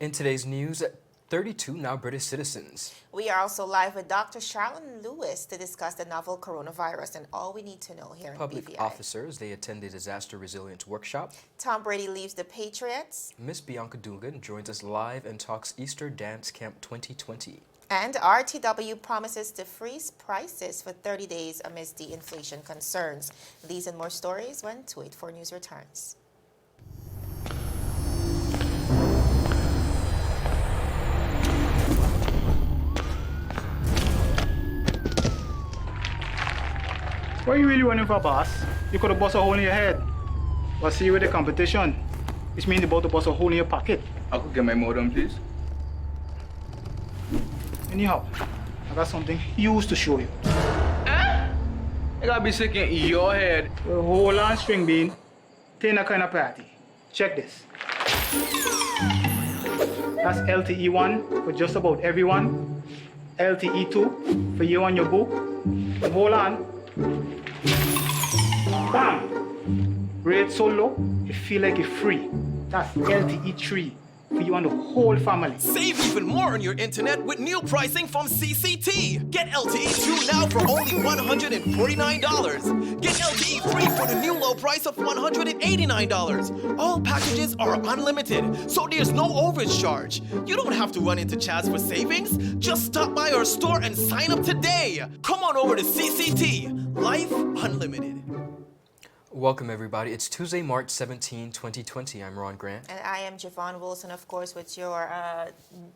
In today's news, 32 now British citizens. We are also live with Dr. Sharon Lewis to discuss the novel coronavirus and all we need to know here in Public BVI. officers, they attend the disaster resilience workshop. Tom Brady leaves the Patriots. Miss Bianca Dugan joins us live and talks Easter Dance Camp 2020. And RTW promises to freeze prices for 30 days amidst the inflation concerns. These and more stories when 284 News returns. What are you really running for, boss? You could have bust a hole in your head. But see with the competition, which means you're about to bust a hole in your pocket. I could get my modem, please. Anyhow, I got something huge to show you. I gotta be sick in your head. Well, hold on, string bean. Taking a kind of party. Check this. That's LTE1 for just about everyone. LTE2 for you and your boo. And hold on. Bam! Rate so low, you feel like you're free. That's LTE3 for you and the whole family. Save even more on your internet with new pricing from CCT. Get LTE 2 now for only $149. Get LTE 3 for the new low price of $189. All packages are unlimited, so there's no overage charge. You don't have to run into Chaz for savings. Just stop by our store and sign up today. Come on over to CCT. Life Unlimited. Welcome, everybody. It's Tuesday, March 17, 2020. I'm Ron Grant. And I am Javon Wilson, of course, with your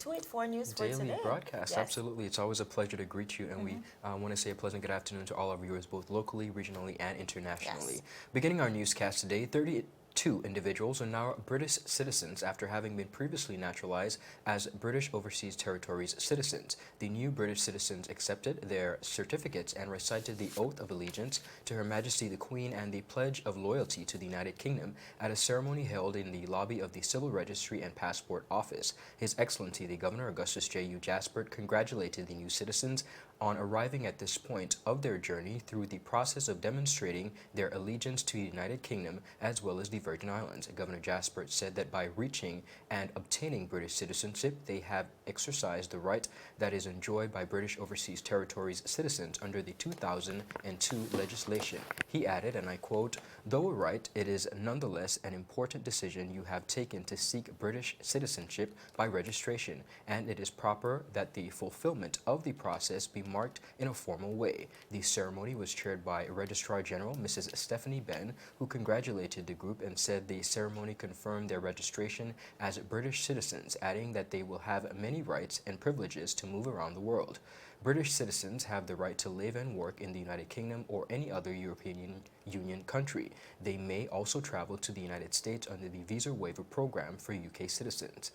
284 News for Daily today. broadcast. Yes. Absolutely. It's always a pleasure to greet you, and we want to say a pleasant good afternoon to all our viewers, both locally, regionally, and internationally. Yes. Beginning our newscast today, 32 individuals are now British citizens after having been previously naturalized as British Overseas Territories citizens. The new British citizens accepted their certificates and recited the Oath of Allegiance to Her Majesty the Queen and the Pledge of Loyalty to the United Kingdom at a ceremony held in the lobby of the Civil Registry and Passport Office. His Excellency the Governor Augustus J.U. Jaspert congratulated the new citizens on arriving at this point of their journey through the process of demonstrating their allegiance to the United Kingdom as well as the Virgin Islands. Governor Jaspert said that by reaching and obtaining British citizenship, they have exercised the right that is enjoyed by British Overseas Territories citizens under the 2002 legislation. He added, and I quote, "Though a right, it is nonetheless an important decision you have taken to seek British citizenship by registration, and it is proper that the fulfillment of the process be marked in a formal way." The ceremony was chaired by Registrar General Mrs. Stephanie Benn, who congratulated the group and said the ceremony confirmed their registration as British citizens, adding that they will have many rights and privileges to move around the world. British citizens have the right to live and work in the United Kingdom or any other European Union country. They may also travel to the United States under the Visa Waiver Program for UK citizens.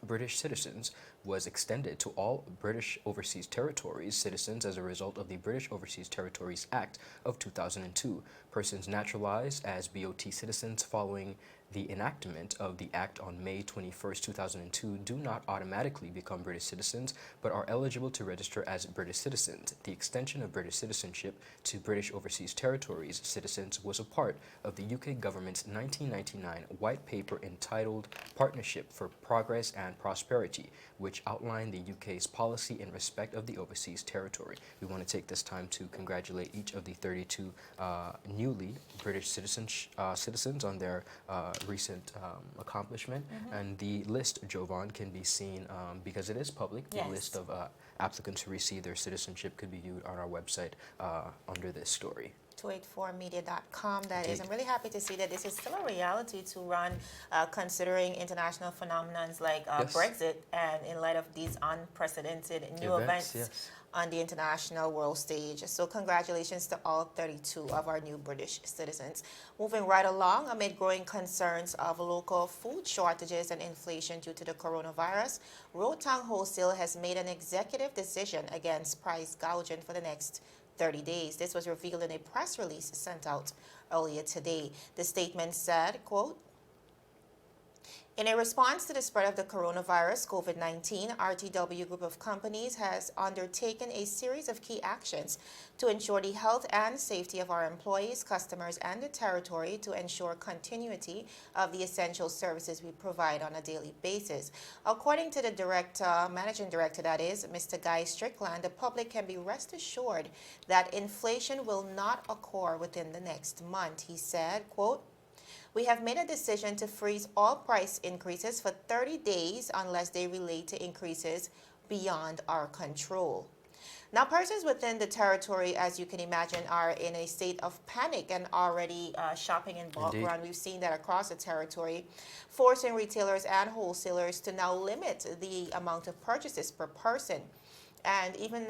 British citizens was extended to all British Overseas Territories citizens as a result of the British Overseas Territories Act of 2002. Persons naturalized as BOT citizens following the enactment of the Act on May 21st, 2002 do not automatically become British citizens, but are eligible to register as British citizens. The extension of British citizenship to British Overseas Territories citizens was a part of the UK government's 1999 white paper entitled Partnership for Progress and Prosperity, which outlined the UK's policy in respect of the overseas territory. We want to take this time to congratulate each of the 32 newly British citizens on their recent accomplishment. And the list, Jovan, can be seen because it is public. Yes. The list of applicants who receive their citizenship could be viewed on our website under this story. 284media.com, that is. Indeed. I'm really happy to see that this is still a reality to run, considering international phenomenons like Yes. Brexit, and in light of these unprecedented new events Yes. on the international world stage. So congratulations to all 32 of our new British citizens. Moving right along, amid growing concerns of local food shortages and inflation due to the coronavirus, Rohtang Wholesale has made an executive decision against price gouging for the next 30 days. This was revealed in a press release sent out earlier today. The statement said, quote, In a response to the spread of the coronavirus, COVID-19, RTW Group of Companies has undertaken a series of key actions to ensure the health and safety of our employees, customers, and the territory to ensure continuity of the essential services we provide on a daily basis. According to the managing director, that is, Mr. Guy Strickland, the public can be rest assured that inflation will not occur within the next month. He said, quote, "We have made a decision to freeze all price increases for 30 days unless they relate to increases beyond our control." Now, persons within the territory, as you can imagine, are in a state of panic and already shopping in bulk run. We've seen that across the territory, forcing retailers and wholesalers to now limit the amount of purchases per person. And even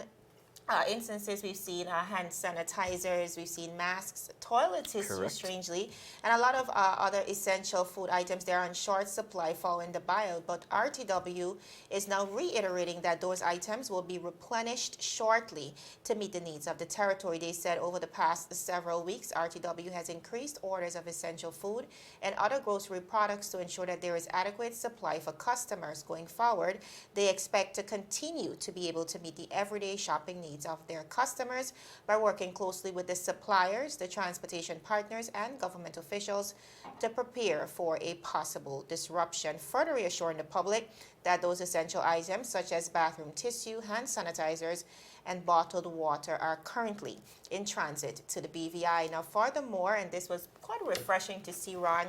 instances, we've seen hand sanitizers, we've seen masks, toilet tissue, Correct. strangely, and a lot of other essential food items. They're on short supply following the buyout, but RTW is now reiterating that those items will be replenished shortly to meet the needs of the territory. They said over the past several weeks, RTW has increased orders of essential food and other grocery products to ensure that there is adequate supply for customers going forward. They expect to continue to be able to meet the everyday shopping needs of their customers by working closely with the suppliers, the transportation partners, and government officials to prepare for a possible disruption, further reassuring the public that those essential items such as bathroom tissue, hand sanitizers, and bottled water are currently in transit to the BVI. Now, furthermore, and this was quite refreshing to see, Ron,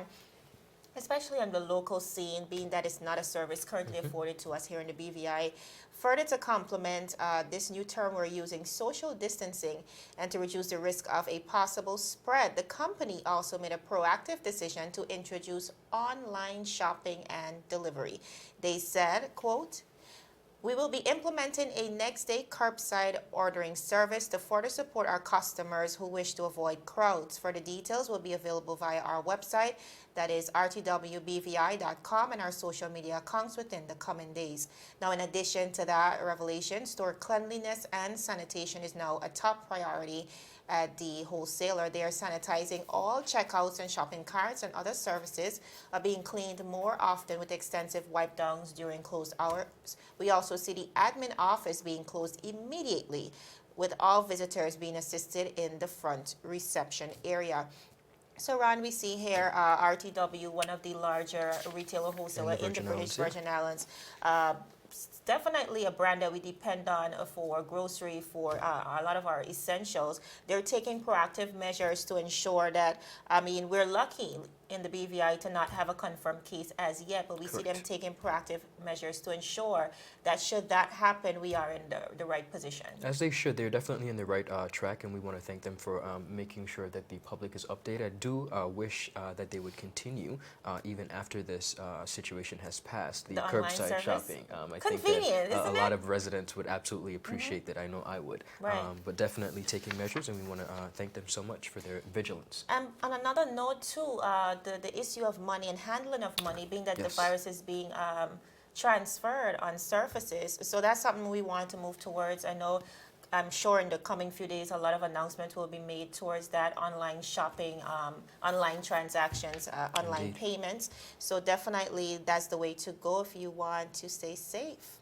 especially on the local scene, being that it's not a service currently afforded to us here in the BVI. Further to complement this new term we're using, social distancing, and to reduce the risk of a possible spread, the company also made a proactive decision to introduce online shopping and delivery. They said, quote, "We will be implementing a next-day curbside ordering service to further support our customers who wish to avoid crowds. Further details will be available via our website, that is rtwbvi.com, and our social media accounts within the coming days." Now, in addition to that revelation, store cleanliness and sanitation is now a top priority at the wholesaler. They are sanitizing all checkouts and shopping carts, and other services are being cleaned more often with extensive wipe downs during closed hours. We also see the admin office being closed immediately, with all visitors being assisted in the front reception area. So, Ron, we see here RTW, one of the larger retailer wholesaler in the British Virgin Islands. Definitely a brand that we depend on for grocery, for a lot of our essentials. They're taking proactive measures to ensure that, we're lucky in the BVI to not have a confirmed case as yet, but we see them taking proactive measures to ensure that should that happen, we are in the right position. As they should. They're definitely in the right track, and we want to thank them for making sure that the public is updated. I do wish that they would continue even after this situation has passed, the curbside service. Shopping. I think that a lot of residents would absolutely appreciate that. I know I would. Right. But definitely taking measures, and we want to thank them so much for their vigilance. On another note, too, the issue of money and handling of money, being that the virus is being transferred on surfaces. So that's something we want to move towards. I know, I'm sure in the coming few days, a lot of announcements will be made towards that online shopping, online transactions, online payments. So definitely that's the way to go if you want to stay safe.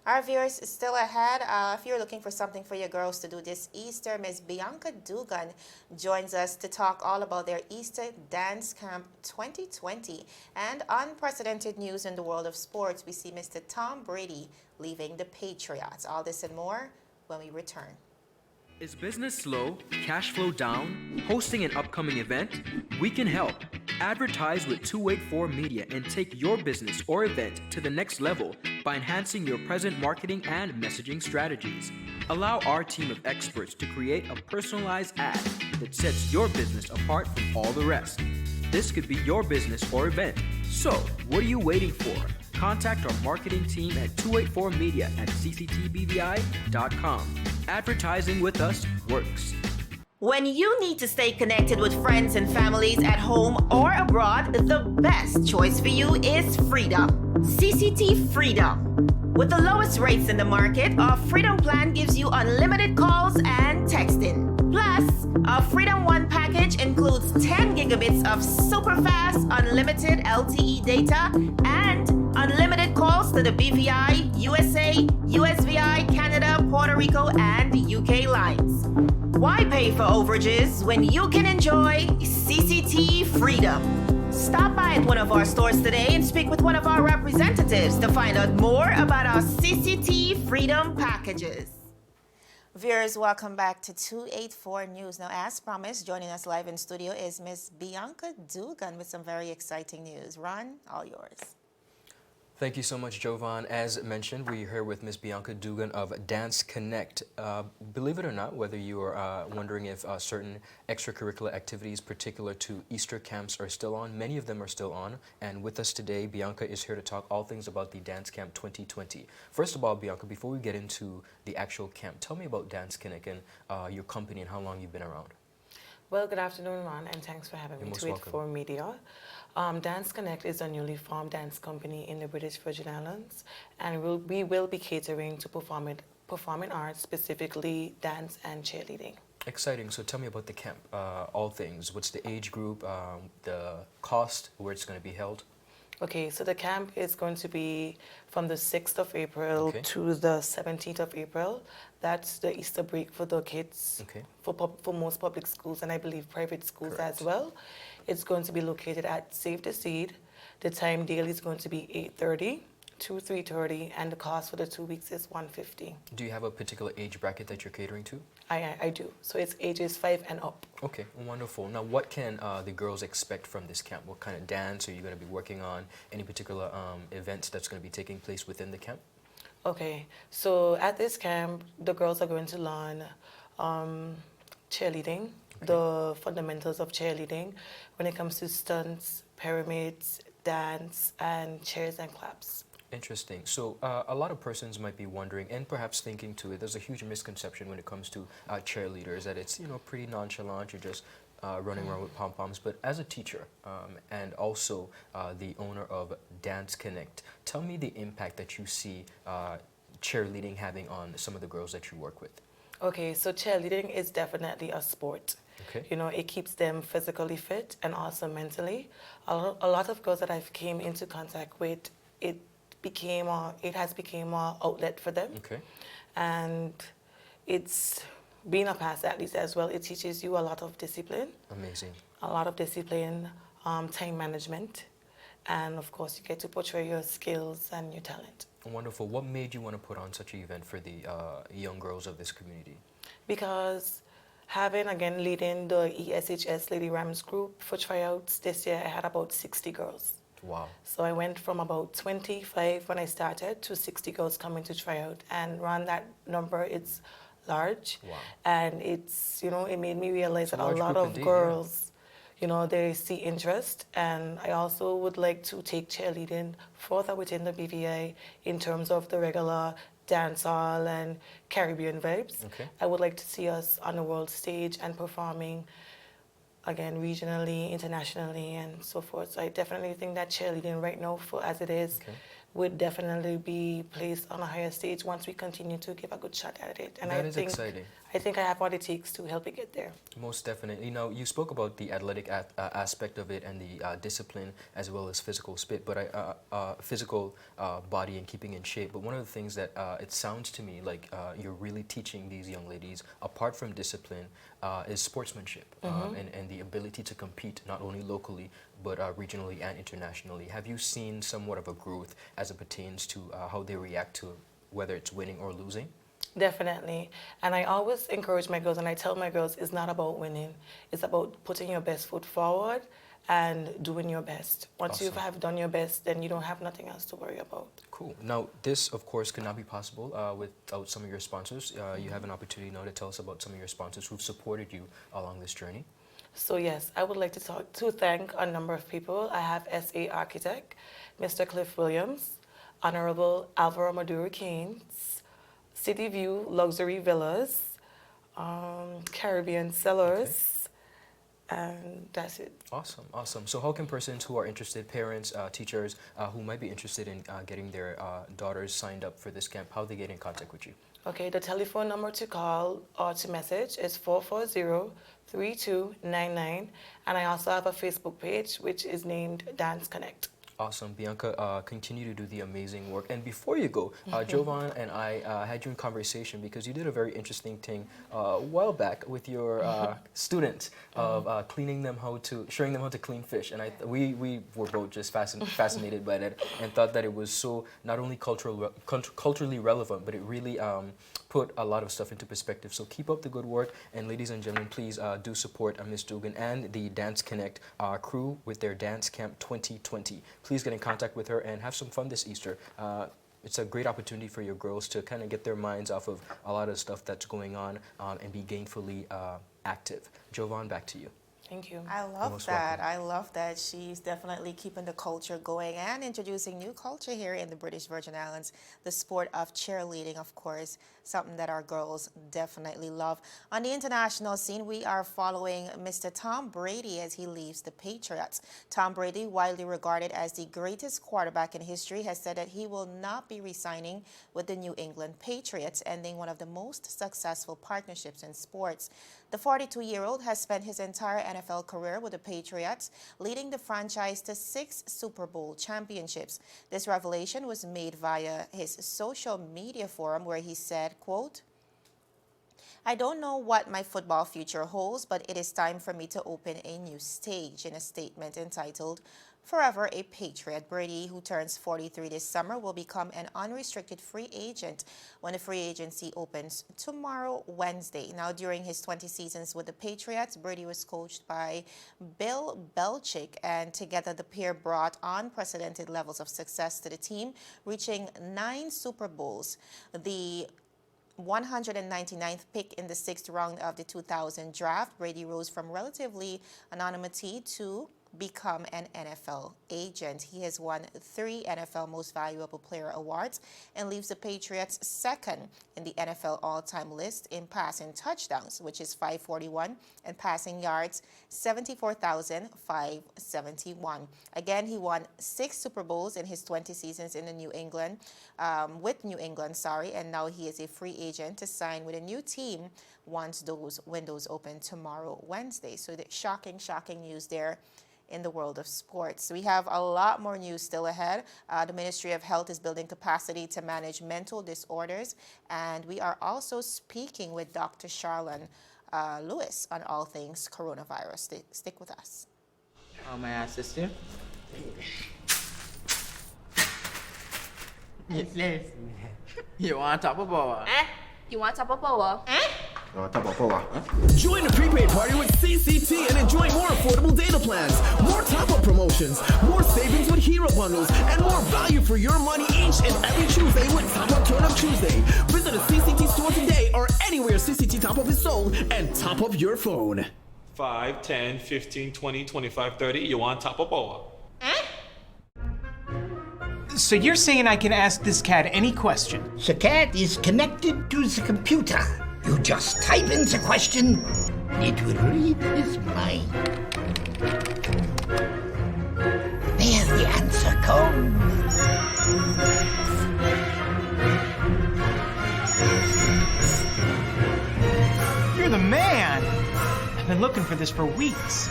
Our viewers, still ahead, if you're looking for something for your girls to do this Easter, Ms. Bianca Dugan joins us to talk all about their Easter Dance Camp 2020. And unprecedented news in the world of sports, we see Mr. Tom Brady leaving the Patriots. All this and more when we return. Is business slow, cash flow down, hosting an upcoming event? We can help. Advertise with 284 Media and take your business or event to the next level by enhancing your present marketing and messaging strategies. Allow our team of experts to create a personalized ad that sets your business apart from all the rest. This could be your business or event. So, what are you waiting for? Contact our marketing team at 284media at cctbvi.com. Advertising with us works. When you need to stay connected with friends and families at home or abroad, the best choice for you is Freedom. CCT Freedom. With the lowest rates in the market, our Freedom plan gives you unlimited calls and texting. Plus, our Freedom One package includes 10 gigabits of super fast, unlimited LTE data and unlimited calls to the BVI, USA, USVI, Canada, Puerto Rico, and UK lines. Why pay for overages when you can enjoy CCT freedom? Stop by at one of our stores today and speak with one of our representatives to find out more about our CCT freedom packages. Viewers, welcome back to 284 News. Now, as promised, joining us live in studio is Miss Bianca Dugan with some very exciting news. Ron, all yours. Thank you so much, Jovan. As mentioned, we're here with Ms. Bianca Dugan of Dance Connect. Believe it or not, whether you are wondering if certain extracurricular activities particular to Easter camps are still on, many of them are still on. And with us today, Bianca is here to talk all things about the Dance Camp 2020. First of all, Bianca, before we get into the actual camp, tell me about Dance Connect and your company and how long you've been around. Well, good afternoon, Ron, and thanks for having You're me most to welcome. 84 Media. Dance Connect is a newly formed dance company in the British Virgin Islands, and we will be catering to performing arts, specifically dance and cheerleading. Exciting. So tell me about the camp, all things. What's the age group, the cost, where it's going to be held? Okay, so the camp is going to be from the 6th of April Okay. to the 17th of April. That's the Easter break for the kids, Okay. for most public schools and I believe private schools Correct. as well. It's going to be located at Save the Seed. The time daily is going to be 8:30 to 3:30, and the cost for the 2 weeks is $150. Do you have a particular age bracket that you're catering to? I do. So it's ages 5 and up. Okay, wonderful. Now, what can the girls expect from this camp? What kind of dance are you going to be working on? Any particular events that's going to be taking place within the camp? Okay, so at this camp, the girls are going to learn cheerleading, the fundamentals of cheerleading when it comes to stunts, pyramids, dance, and chairs and claps. Interesting. So a lot of persons might be wondering and perhaps thinking too, there's a huge misconception when it comes to cheerleaders that it's, pretty nonchalant, you're just running around with pom-poms. But as a teacher and also the owner of Dance Connect, tell me the impact that you see cheerleading having on some of the girls that you work with. Okay, so cheerleading is definitely a sport. Okay. It keeps them physically fit and also mentally. A lot of girls that I've came into contact with, it has become an outlet for them. Okay. And it's being a past athlete as well. It teaches you a lot of discipline. Amazing. A lot of discipline, time management, and of course you get to portray your skills and your talent. Wonderful. What made you want to put on such an event for the young girls of this community? Because leading the ESHS Lady Rams group for tryouts this year, I had about 60 girls. Wow. So I went from about 25 when I started to 60 girls coming to try out, and around that number, it's large. Wow. And it's, it made me realize that a large lot group of indeed, girls, they see interest. And I also would like to take cheerleading further within the BVI in terms of the regular dancehall and Caribbean vibes. Okay. I would like to see us on the world stage and performing again, regionally, internationally, and so forth. So I definitely think that cheerleading right now, as it is, would definitely be placed on a higher stage once we continue to give a good shot at it. And That is exciting. I think I have what it takes to help it get there. Most definitely. You spoke about the athletic aspect of it and the discipline as well as physical physical body and keeping in shape. But one of the things that it sounds to me like you're really teaching these young ladies, apart from discipline, is sportsmanship and the ability to compete not only locally but regionally and internationally. Have you seen somewhat of a growth as it pertains to how they react to whether it's winning or losing? Definitely. And I always encourage my girls, and I tell my girls, it's not about winning. It's about putting your best foot forward and doing your best. Once you have done your best, then you don't have nothing else to worry about. Cool. Now, this, of course, could not be possible without some of your sponsors. You have an opportunity now to tell us about some of your sponsors who've supported you along this journey. So yes, I would like to thank a number of people. I have SA Architect, Mr. Cliff Williams, Honorable Alvaro Maduro Keynes, City View Luxury Villas, Caribbean Cellars, and that's it. Awesome, awesome. So how can persons who are interested, parents, teachers, who might be interested in getting their daughters signed up for this camp, how they get in contact with you? Okay, the telephone number to call or to message is 440-3299, and I also have a Facebook page which is named Dance Connect. Awesome, Bianca. Continue to do the amazing work. And before you go, Jovan and I had you in conversation because you did a very interesting thing a while back with your students of showing them how to clean fish. And we were both just fascinated by that and thought that it was so not only culturally relevant, but it really put a lot of stuff into perspective. So keep up the good work, and ladies and gentlemen, please do support Miss Dugan and the Dance Connect crew with their Dance Camp 2020. Please get in contact with her and have some fun this Easter. It's a great opportunity for your girls to kind of get their minds off of a lot of stuff that's going on and be gainfully active. Jovan, back to you. Thank you. I love that. I love that she's definitely keeping the culture going and introducing new culture here in the British Virgin Islands. The sport of cheerleading, of course, something that our girls definitely love. On the international scene, we are following Mr. Tom Brady as he leaves the Patriots. Tom Brady, widely regarded as the greatest quarterback in history, has said that he will not be re-signing with the New England Patriots, ending one of the most successful partnerships in sports. The 42-year-old has spent his entire NFL career with the Patriots, leading the franchise to 6 Super Bowl championships. This revelation was made via his social media forum where he said, quote, "I don't know what my football future holds, but it is time for me to open a new stage," in a statement entitled Forever a Patriot. Brady, who turns 43 this summer, will become an unrestricted free agent when the free agency opens tomorrow, Wednesday. Now, during his 20 seasons with the Patriots, Brady was coached by Bill Belichick, and together the pair brought unprecedented levels of success to the team, reaching 9 Super Bowls. The 199th pick in the 6th round of the 2000 draft, Brady rose from relatively anonymity to become an NFL agent. He has won 3 NFL Most Valuable Player awards and leaves the Patriots second in the NFL all-time list in passing touchdowns, which is 541, and passing yards, 74,571. Again, he won 6 Super Bowls in his 20 seasons in the New England, and now he is a free agent to sign with a new team once those windows open tomorrow, Wednesday. So the shocking news there in the world of sports. We have a lot more news still ahead. The Ministry of Health is building capacity to manage mental disorders, and we are also speaking with Dr. Charlene Lewis on all things coronavirus. Stick with us. How may I assist you? Yes. You want top of power? You want top of power? Join the prepaid party with CCT and enjoy more affordable data plans, more top-up promotions, more savings with hero bundles, and more value for your money each and every Tuesday with Top Up Turn Up Tuesday. Visit a CCT store today or anywhere CCT Top Up is sold and top up your phone. 5, 10, 15, 20, 25, 30. You want top of power? So you're saying I can ask this cat any question? The cat is connected to the computer. You just type in the question, it will read his mind. There the answer comes. You're the man! I've been looking for this for weeks.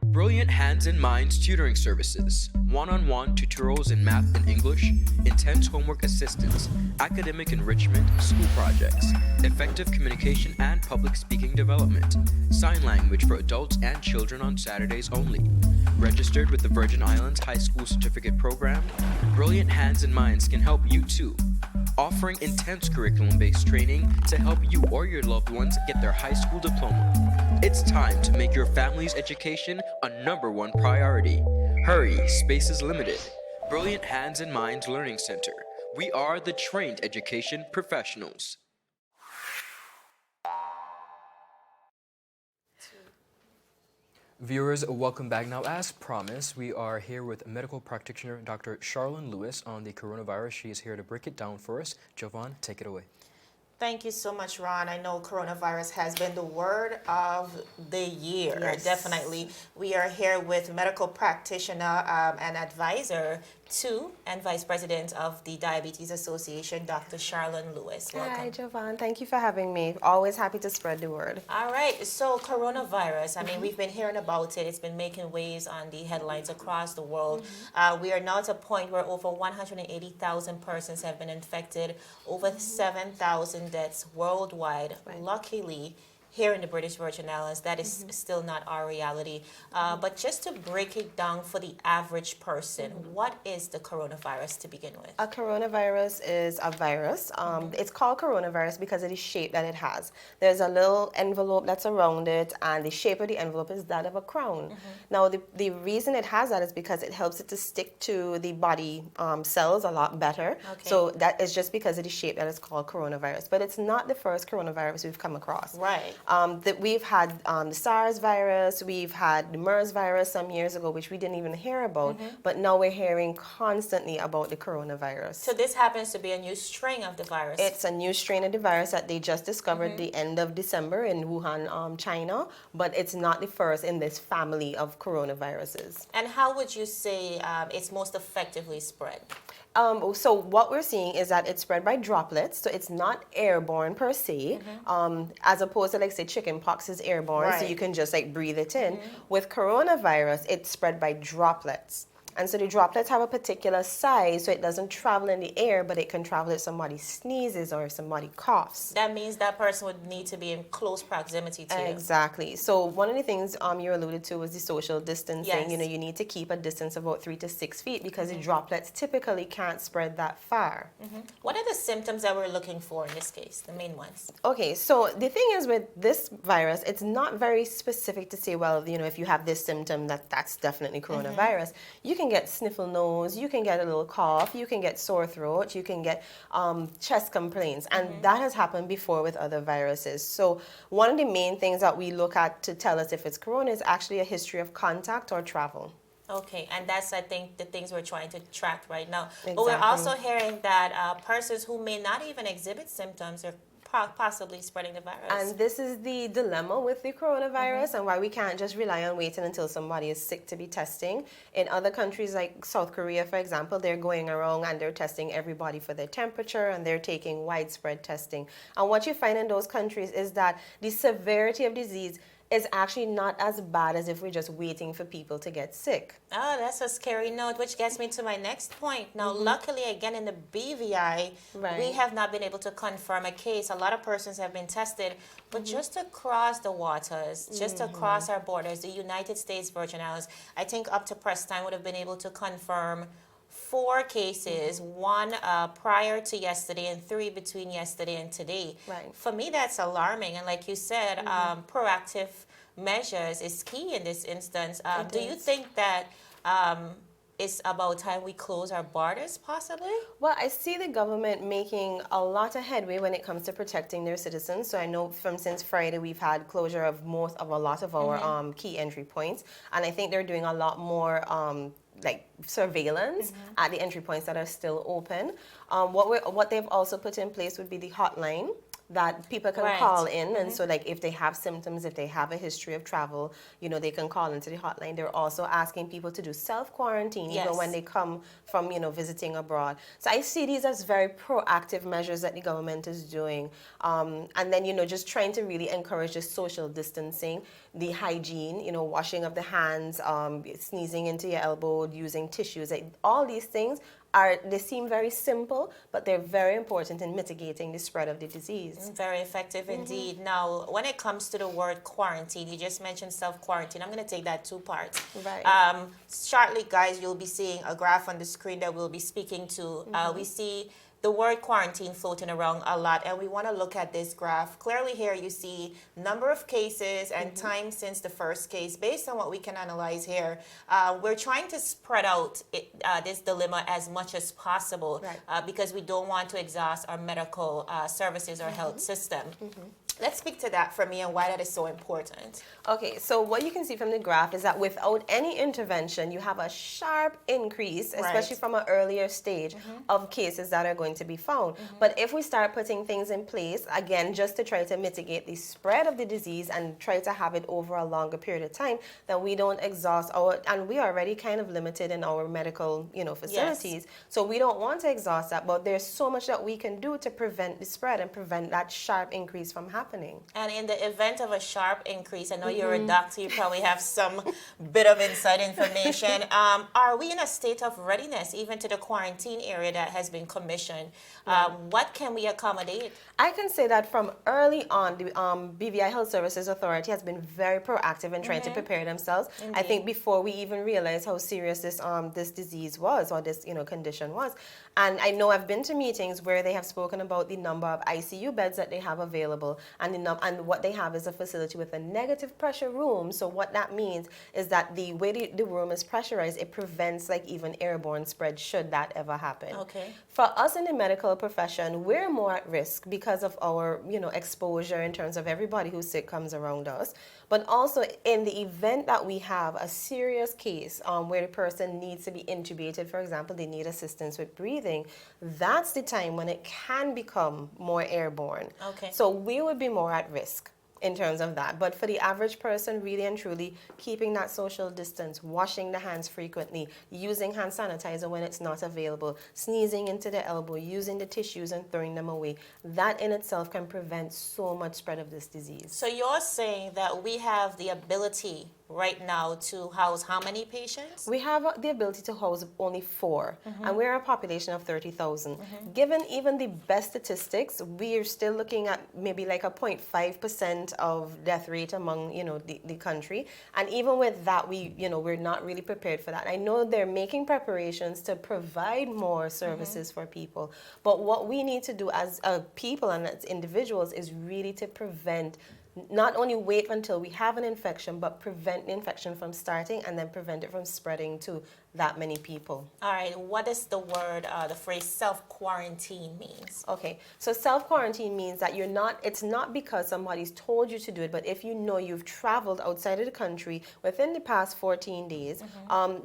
Brilliant Hands and Minds tutoring services, one-on-one tutorials in math and English, intense homework assistance, academic enrichment, school projects, effective communication and public speaking development, sign language for adults and children on Saturdays only. Registered with the Virgin Islands High School Certificate Program, Brilliant Hands and Minds can help you too. Offering intense curriculum-based training to help you or your loved ones get their high school diploma. It's time to make your family's education a #1 priority. Hurry, space is limited. Brilliant Hands and Minds Learning Center. We are the trained education professionals. Viewers, welcome back. Now, as promised, we are here with medical practitioner Dr. Charlene Lewis on the coronavirus. She is here to break it down for us. Jovan, take it away. Thank you so much, Ron. I know coronavirus has been the word of the year, Yes. definitely. We are here with medical practitioner and advisor to and vice president of the Diabetes Association, Dr. Charlene Lewis. Welcome. Hi, Jovan. Thank you for having me. Always happy to spread the word. All right, so coronavirus, I mean, we've been hearing about it. It's been making waves on the headlines across the world. We are now at a point where over 180,000 persons have been infected, over 7,000 deaths worldwide. Luckily, here in the British Virgin Islands, that is still not our reality. But just to break it down for the average person, what is the coronavirus to begin with? A coronavirus is a virus. It's called coronavirus because of the shape that it has. There's a little envelope that's around it, and the shape of the envelope is that of a crown. Now, the reason it has that is because it helps it to stick to the body cells a lot better. Okay. So that is just because of the shape that it's called coronavirus. But it's not the first coronavirus we've come across. Right. That we've had the SARS virus, we've had the MERS virus some years ago, which we didn't even hear about, but now we're hearing constantly about the coronavirus. So this happens to be a new strain of the virus. It's a new strain of the virus that they just discovered the end of December in Wuhan, China, but it's not the first in this family of coronaviruses. And how would you say it's most effectively spread? So what we're seeing is that it's spread by droplets, so it's not airborne per se, as opposed to, like, say, chicken pox is airborne, so Right. you can just, like, breathe it in. With coronavirus, it's spread by droplets. And so the droplets have a particular size, so it doesn't travel in the air, but it can travel if somebody sneezes or if somebody coughs. That means that person would need to be in close proximity to you. Exactly. So one of the things you alluded to was the social distancing. Yes. You know, you need to keep a distance of about 3 to 6 feet because the droplets typically can't spread that far. What are the symptoms that we're looking for in this case, the main ones? Okay, so the thing is with this virus, it's not very specific to say, well, you know, if you have this symptom, that's definitely coronavirus. You can get sniffle nose, you can get a little cough, you can get sore throat, you can get chest complaints, and that has happened before with other viruses. So one of the main things that we look at to tell us if it's corona is actually a history of contact or travel. Okay, and that's, I think, the things we're trying to track right now. But Exactly. we're also hearing that persons who may not even exhibit symptoms are possibly spreading the virus. And this is the dilemma with the coronavirus and why we can't just rely on waiting until somebody is sick to be testing. In other countries like South Korea, for example, they're going around and they're testing everybody for their temperature and they're taking widespread testing. And what you find in those countries is that the severity of disease is actually not as bad as if we're just waiting for people to get sick. Oh, that's a scary note, which gets me to my next point. Now, luckily, again, in the BVI, we have not been able to confirm a case. A lot of persons have been tested, but just to cross the waters, just to cross our borders, the United States Virgin Islands, I think up to press time would have been able to confirm 4 cases, 1 prior to yesterday and 3 between yesterday and today. Right. For me, that's alarming. And like you said, proactive measures is key in this instance. Do you think that it's about time we close our borders, possibly? Well, I see the government making a lot of headway when it comes to protecting their citizens. So I know since Friday we've had closure of a lot of our key entry points, and I think they're doing a lot more like surveillance at the entry points that are still open. What they've also put in place would be the hotline that people can call in, and so like if they have symptoms, if they have a history of travel, you know, they can call into the hotline. They're also asking people to do self-quarantine even when they come from, you know, visiting abroad. So I see these as very proactive measures that the government is doing, and then, you know, just trying to really encourage the social distancing, the hygiene, you know, washing of the hands, sneezing into your elbow, using tissues, like, all these things they seem very simple, but they're very important in mitigating the spread of the disease. Very effective indeed. Now, when it comes to the word quarantine, you just mentioned self-quarantine. I'm going to take that 2 parts. Right. Shortly, guys, you'll be seeing a graph on the screen that we'll be speaking to. We see the word quarantine floating around a lot, and we want to look at this graph. Clearly here you see number of cases and time since the first case. Based on what we can analyze here, we're trying to spread out this dilemma as much as possible because we don't want to exhaust our medical services or health system. Let's speak to that for me and why that is so important. Okay, so what you can see from the graph is that without any intervention, you have a sharp increase, especially Right. from an earlier stage of cases that are going to be found. But if we start putting things in place, again, just to try to mitigate the spread of the disease and try to have it over a longer period of time, then we don't exhaust our, and we are already kind of limited in our medical, facilities. So we don't want to exhaust that, but there's so much that we can do to prevent the spread and prevent that sharp increase from happening. And in the event of a sharp increase, I know you're a doctor, you probably have some bit of inside information. Are we in a state of readiness, even to the quarantine area that has been commissioned? What can we accommodate? I can say that from early on, the BVI Health Services Authority has been very proactive in trying to prepare themselves. I think before we even realized how serious this disease was, or this condition was. And I know I've been to meetings where they have spoken about the number of ICU beds that they have available, and what they have is a facility with a negative pressure room. So what that means is that the way the room is pressurized, it prevents like even airborne spread should that ever happen. Okay. For us in the medical profession, we're more at risk because of our exposure in terms of everybody who's sick comes around us. But also in the event that we have a serious case where the person needs to be intubated, for example, they need assistance with breathing, that's the time when it can become more airborne. Okay. So we would be more at risk in terms of that. But for the average person, really and truly, keeping that social distance, washing the hands frequently, using hand sanitizer when it's not available, sneezing into the elbow, using the tissues and throwing them away, that in itself can prevent so much spread of this disease. So you're saying that we have the ability right now to house how many patients? We have the ability to house only 4, and we're a population of 30,000. Given even the best statistics, we are still looking at maybe like a 0.5% of death rate among the country, and even with that, we're not really prepared for that. I know they're making preparations to provide more services for people, but what we need to do as people and as individuals is really to prevent. Not only wait until we have an infection, but prevent the infection from starting and then prevent it from spreading to that many people. All right, what does the phrase self-quarantine means? Okay, so self-quarantine means that it's not because somebody's told you to do it, but if you've traveled outside of the country within the past 14 days,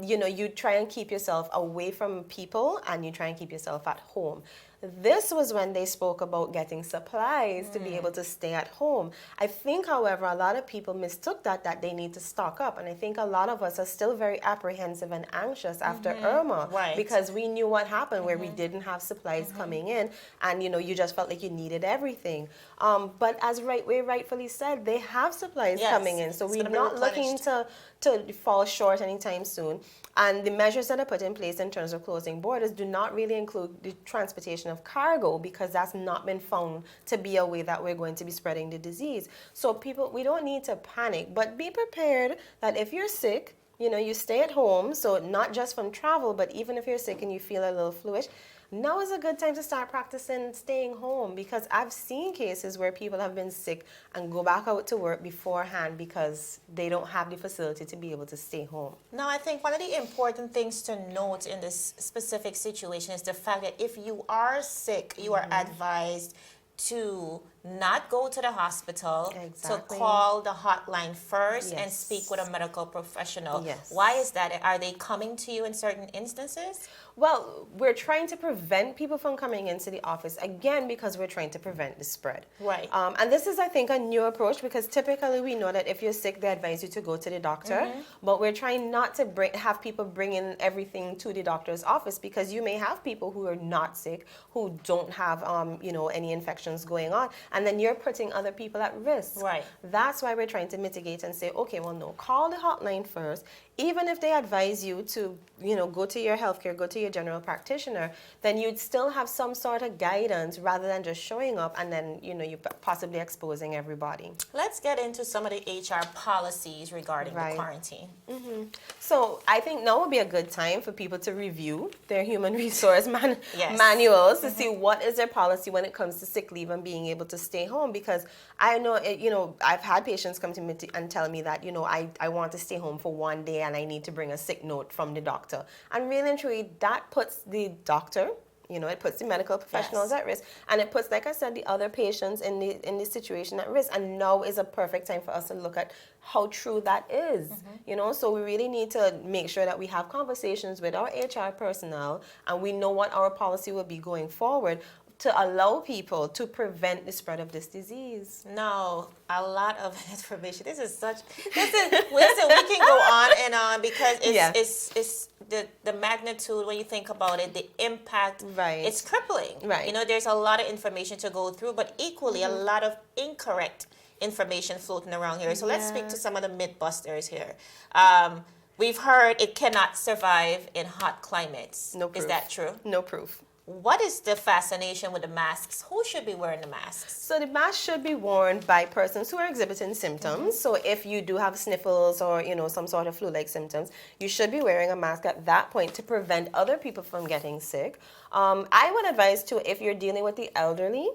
you try and keep yourself away from people and you try and keep yourself at home. This was when they spoke about getting supplies to be able to stay at home. I think, however, a lot of people mistook that they need to stock up. And I think a lot of us are still very apprehensive and anxious after Irma. Right. Because we knew what happened where we didn't have supplies coming in. And, you just felt like you needed everything. But as we rightfully said, they have supplies coming in. So we're not looking to fall short anytime soon. And the measures that are put in place in terms of closing borders do not really include the transportation of cargo, because that's not been found to be a way that we're going to be spreading the disease. So people, we don't need to panic, but be prepared that if you're sick, you stay at home. So not just from travel, but even if you're sick and you feel a little fluish, now is a good time to start practicing staying home, because I've seen cases where people have been sick and go back out to work beforehand because they don't have the facility to be able to stay home. Now, I think one of the important things to note in this specific situation is the fact that if you are sick, you are advised to not go to the hospital, to call the hotline first and speak with a medical professional. Why is that? Are they coming to you in certain instances? Well, we're trying to prevent people from coming into the office, again, because we're trying to prevent the spread. Right. And this is, I think, a new approach, because typically we know that if you're sick, they advise you to go to the doctor. But we're trying not to have people bring in everything to the doctor's office, because you may have people who are not sick, who don't have, any infections going on, and then you're putting other people at risk. Right. That's why we're trying to mitigate and say, okay, well, no, call the hotline first. Even if they advise you to, go to your healthcare, go to your general practitioner, then you'd still have some sort of guidance rather than just showing up and then, you're possibly exposing everybody. Let's get into some of the HR policies regarding the quarantine. So I think now would be a good time for people to review their human resource manuals to see what is their policy when it comes to sick leave and being able to stay home, because I know, I've had patients come to me and tell me that, I want to stay home for one day and I need to bring a sick note from the doctor. And really and truly, that puts the doctor, You know, it puts the medical professionals at risk, and it puts, like I said, the other patients in the situation at risk. And now is a perfect time for us to look at how true that is. You know, so we really need to make sure that we have conversations with our HR personnel, and we know what our policy will be going forward to allow people to prevent the spread of this disease. No, a lot of information. Listen, we can go on and on because it's the magnitude when you think about it, the impact, it's crippling. You know, there's a lot of information to go through, but equally a lot of incorrect information floating around here. So let's speak to some of the myth busters here. We've heard it cannot survive in hot climates. No proof. Is that true? No proof. What is the fascination with the masks? Who should be wearing the masks? So the mask should be worn by persons who are exhibiting symptoms. So if you do have sniffles or, you know, some sort of flu-like symptoms, you should be wearing a mask at that point to prevent other people from getting sick. I would advise too, if you're dealing with the elderly,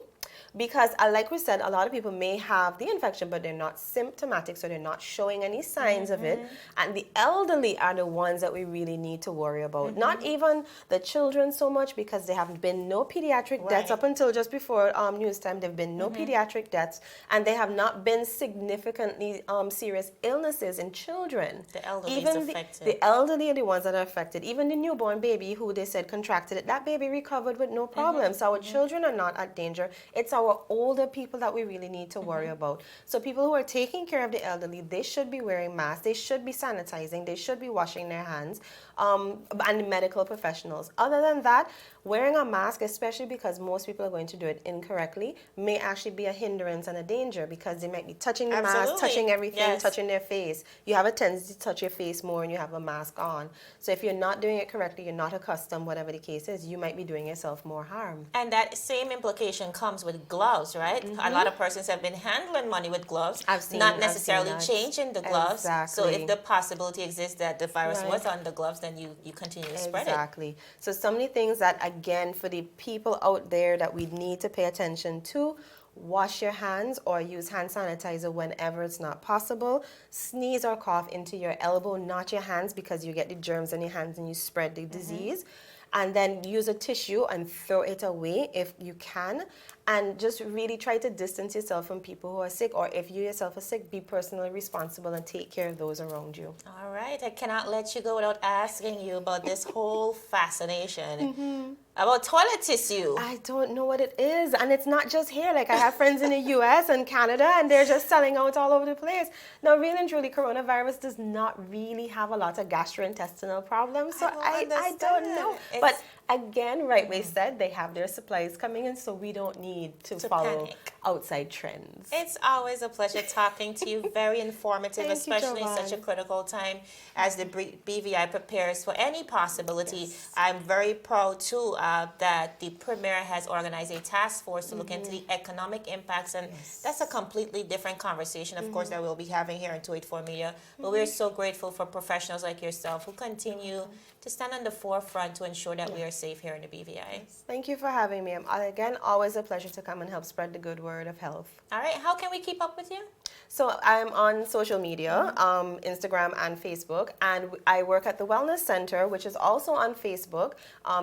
because like we said, a lot of people may have the infection, but they're not symptomatic, so they're not showing any signs of it. And the elderly are the ones that we really need to worry about. Not even the children so much, because there have been no pediatric deaths up until just before news time. There have been no pediatric deaths, and there have not been significantly serious illnesses in children. The elderly even is affected. The elderly are the ones that are affected. Even the newborn baby who they said contracted it, that baby recovered with no problem. So our children are not at danger. It's our older people that we really need to worry about. So people who are taking care of the elderly, they should be wearing masks, they should be sanitizing, they should be washing their hands, and the medical professionals. Other than that, wearing a mask, especially because most people are going to do it incorrectly, may actually be a hindrance and a danger, because they might be touching the mask, touching everything, touching their face. You have a tendency to touch your face more when you have a mask on. So if you're not doing it correctly, you're not accustomed, whatever the case is, you might be doing yourself more harm. And that same implication comes with gloves, right? A lot of persons have been handling money with gloves, not necessarily changing the gloves. So if the possibility exists that the virus was on the gloves, then you continue to spread it. Exactly. So so many things that, again, for the people out there that we need to pay attention to: wash your hands or use hand sanitizer whenever it's not possible. Sneeze or cough into your elbow, not your hands, because you get the germs in your hands and you spread the disease. And then use a tissue and throw it away if you can. And just really try to distance yourself from people who are sick, or if you yourself are sick, be personally responsible and take care of those around you. All right, I cannot let you go without asking you about this whole fascination about toilet tissue. I don't know what it is, and it's not just here. Like, I have friends in the US and Canada, and they're just selling out all over the place. Now, really and truly, coronavirus does not really have a lot of gastrointestinal problems, so I don't know. But again, right way said, they have their supplies coming in, so we don't need to follow outside trends. It's always a pleasure talking to you. Very informative, especially in such a critical time as the BVI prepares for any possibility. I'm very proud too that the Premier has organized a task force to look into the economic impacts, and that's a completely different conversation, of course, that we'll be having here on 284 Media. But we're so grateful for professionals like yourself who continue to stand on the forefront to ensure that we are safe here in the BVI. Thank you for having me. Again, always a pleasure to come and help spread the good word of health. All right, how can we keep up with you? So I'm on social media, Instagram and Facebook, and I work at the Wellness Center, which is also on Facebook.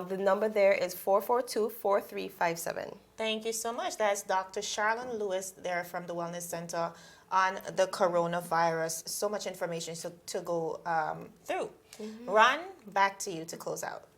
The number there is 442-4357. Thank you so much. That's Dr. Charlene Lewis there from the Wellness Center on the coronavirus. So much information to go through. Ron, back to you to close out.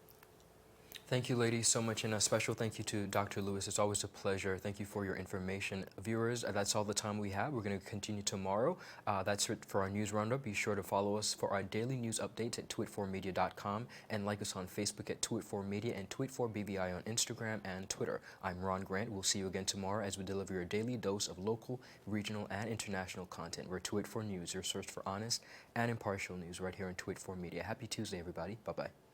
Thank you, ladies, so much, and a special thank you to Dr. Lewis. It's always a pleasure. Thank you for your information. Viewers, that's all the time we have. We're going to continue tomorrow. That's it for our news roundup. Be sure to follow us for our daily news updates at 284media.com and like us on Facebook at 284media and 284BVI on Instagram and Twitter. I'm Ron Grant. We'll see you again tomorrow as we deliver your daily dose of local, regional, and international content. We're 284 News, your source for honest and impartial news right here on 284 Media. Happy Tuesday, everybody. Bye-bye.